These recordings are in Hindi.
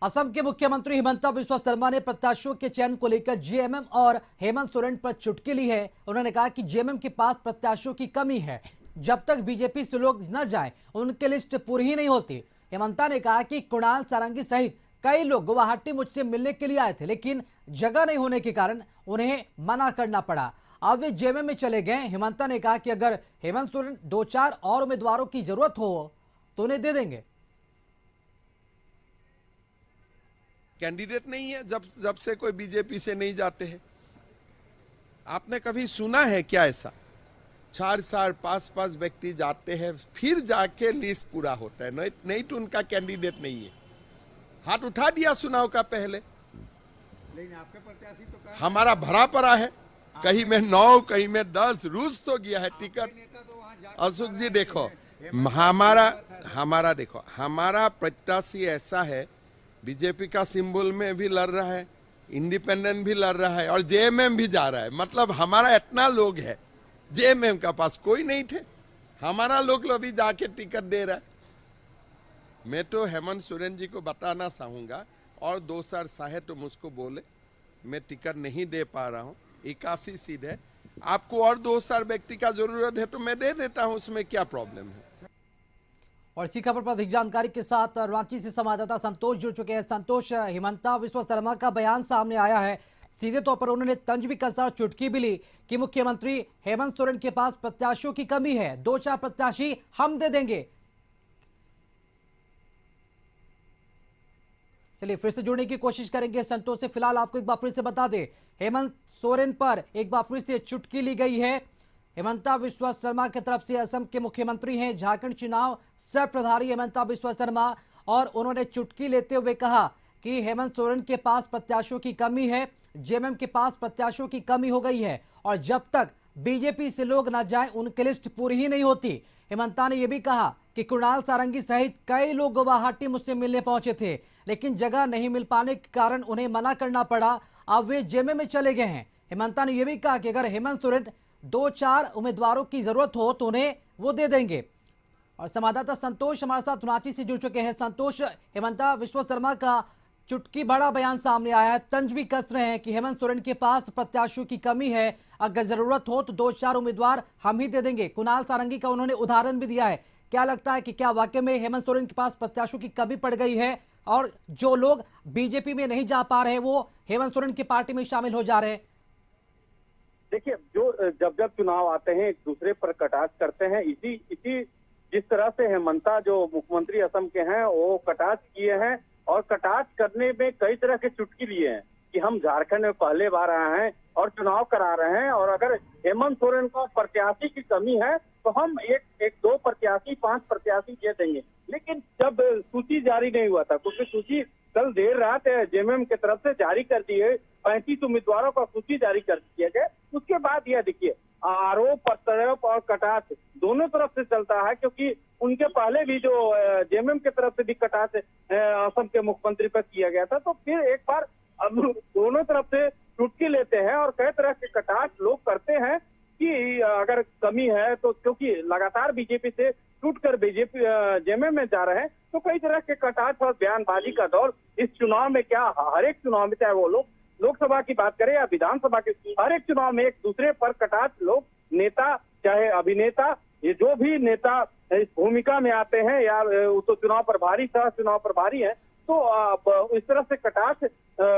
असम के मुख्यमंत्री हिमंता बिस्वा शर्मा ने प्रत्याशियों के चयन को लेकर जेएमएम और हेमंत सोरेन पर चुटकी ली है। उन्होंने कहा कि जेएमएम के पास प्रत्याशियों की कमी है, जब तक बीजेपी से लोग न जाएं उनकी लिस्ट पूरी ही नहीं होती। हेमंता ने कहा कि कुणाल सारंगी सहित कई लोग गुवाहाटी मुझसे मिलने के लिए आए थे, लेकिन जगह नहीं होने के कारण उन्हें मना करना पड़ा। अब वे जेएमएम में चले गए। हेमंता ने कहा कि अगर हेमंत सोरेन 2-4 और उम्मीदवारों की जरूरत हो तो उन्हें दे देंगे। कैंडिडेट नहीं है जब से कोई बीजेपी से नहीं जाते हैं। आपने कभी सुना है क्या ऐसा? 4 5 व्यक्ति जाते हैं फिर जाके लिस्ट पूरा होता है। नहीं तो उनका कैंडिडेट नहीं है। हाथ उठा दिया चुनाव का पहले। लेकिन आपके प्रत्याशी तो हमारा भरा पड़ा है, कहीं में 9 कहीं में 10 रूस तो गया है टिकट। अशोक जी देखो, हमारा प्रत्याशी ऐसा है, बीजेपी का सिंबल में भी लड़ रहा है, इंडिपेंडेंट भी लड़ रहा है और जेएमएम भी जा रहा है। मतलब हमारा इतना लोग है, जेएमएम का पास कोई नहीं थे, हमारा लोग अभी जाके टिकट दे रहा है। मैं तो हेमंत सोरेन जी को बताना चाहूंगा, और 2 साल चाहे तो मुझको बोले, मैं टिकट नहीं दे पा रहा हूँ। 81 सीट है, आपको और 2 साल व्यक्ति का जरूरत है तो मैं दे देता हूँ, उसमें क्या प्रॉब्लम है। और इसी खबर पर अधिक जानकारी के साथ रांची से संवाददाता संतोष जुड़ चुके हैं। संतोष, हिमंता बिस्वा शर्मा का बयान सामने आया है, सीधे तौर पर उन्होंने तंज भी कसा और चुटकी भी ली कि मुख्यमंत्री हेमंत सोरेन के पास प्रत्याशियों की कमी है, 2-4 प्रत्याशी हम दे देंगे। चलिए फिर से जुड़ने की कोशिश करेंगे संतोष से। फिलहाल आपको एक बार फिर से बता दें, हेमंत सोरेन पर एक बार फिर से चुटकी ली गई है। हिमंता बिस्वा शर्मा की तरफ से असम के मुख्यमंत्री हैं, झारखंड चुनाव सह प्रभारी हिमंता बिस्वा शर्मा, और उन्होंने चुटकी लेते हुए कहा कि हेमंत सोरेन के पास प्रत्याशियों की कमी है, जेएमएम के पास प्रत्याशियों की कमी हो गई है और जब तक बीजेपी से लोग न जाएं उनकी लिस्ट पूरी ही नहीं होती। हिमंता ने यह भी कहा कि कुणाल सारंगी सहित कई लोग गुवाहाटी मुझसे मिलने पहुंचे थे, लेकिन जगह नहीं मिल पाने के कारण उन्हें मना करना पड़ा। अब वे जेएमएम में चले गए हैं। हिमंता ने यह भी कहा कि अगर हेमंत सोरेन 2-4 उम्मीदवारों की जरूरत हो तो उन्हें वो दे देंगे। और संवाददाता संतोष हमारे साथ रांची से जुड़ चुके हैं। संतोष, हिमंता बिस्वा शर्मा का चुटकी बड़ा बयान सामने आया है, तंज भी कस रहे हैं कि हेमंत सोरेन के पास प्रत्याशियों की कमी है, अगर जरूरत हो तो 2-4 उम्मीदवार हम ही दे देंगे। कुणाल सारंगी का उन्होंने उदाहरण भी दिया है। क्या लगता है कि क्या वाकई में हेमंत सोरेन के पास प्रत्याशियों की कमी पड़ गई है और जो लोग बीजेपी में नहीं जा पा रहे वो हेमंत सोरेन की पार्टी में शामिल हो जा रहे हैं? देखिए, जो जब चुनाव आते हैं एक दूसरे पर कटाक्ष करते हैं, इसी जिस तरह से हेमंता जो मुख्यमंत्री असम के हैं वो कटाक्ष किए हैं और कटाक्ष करने में कई तरह के चुटकी लिए हैं कि हम झारखंड में पहले बार आए हैं और चुनाव करा रहे हैं, और अगर हेमंत सोरेन को प्रत्याशी की कमी है तो हम एक 2 प्रत्याशी 5 प्रत्याशी दे देंगे। लेकिन जब सूची जारी नहीं हुआ था, क्योंकि सूची कल देर रात जेएमएम की तरफ से जारी कर दी है, 35 उम्मीदवारों का सूची जारी कर दिया गया। उसके बाद यह देखिए, आरोप प्रत्यारोप और कटाक्ष दोनों तरफ से चलता है, क्योंकि उनके पहले भी जो जेएमएम की तरफ से भी कटाक्ष असम के मुख्यमंत्री पर किया गया था। तो फिर एक बार अब दोनों तरफ से चुटकी लेते हैं और कई तरह के कटाक्ष लोग करते हैं कि अगर कमी है तो, क्योंकि लगातार बीजेपी से टूटकर बीजेपी जेएमएम में जा रहे हैं, तो कई तरह के कटाक्ष और बयानबाजी का दौर इस चुनाव में, क्या हर एक चुनाव में, चाहे वो लोकसभा की बात करें या विधानसभा की, हर एक चुनाव में एक दूसरे पर कटाक्ष लोग, नेता चाहे अभिनेता, ये जो भी नेता इस भूमिका में आते हैं या तो चुनाव प्रभारी सह चुनाव प्रभारी है, तो इस तरह से कटाक्ष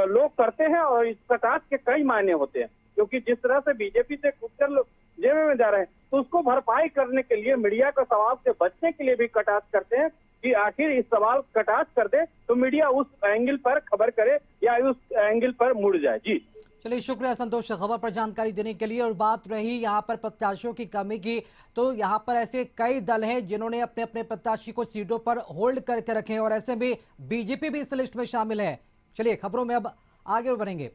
लोग करते हैं और इस कटाक्ष के कई मायने होते हैं, क्योंकि जिस तरह से बीजेपी से कूदकर लोग जेएमएम में जा रहे हैं तो उसको भरपाई करने के लिए मीडिया का सवाल से बचने के लिए भी कटाक्ष करते हैं कि आखिर इस सवाल कटाक्ष कर दे तो मीडिया उस एंगल पर खबर करे या उस एंगल पर मुड़ जाए। जी चलिए, शुक्रिया संतोष खबर पर जानकारी देने के लिए। और बात रही यहाँ पर प्रत्याशियों की कमी की, तो यहाँ पर ऐसे कई दल हैं जिन्होंने अपने अपने प्रत्याशी को सीटों पर होल्ड करके रखे हैं और ऐसे में बीजेपी भी इस लिस्ट में शामिल है। चलिए खबरों में अब आगे बढ़ेंगे।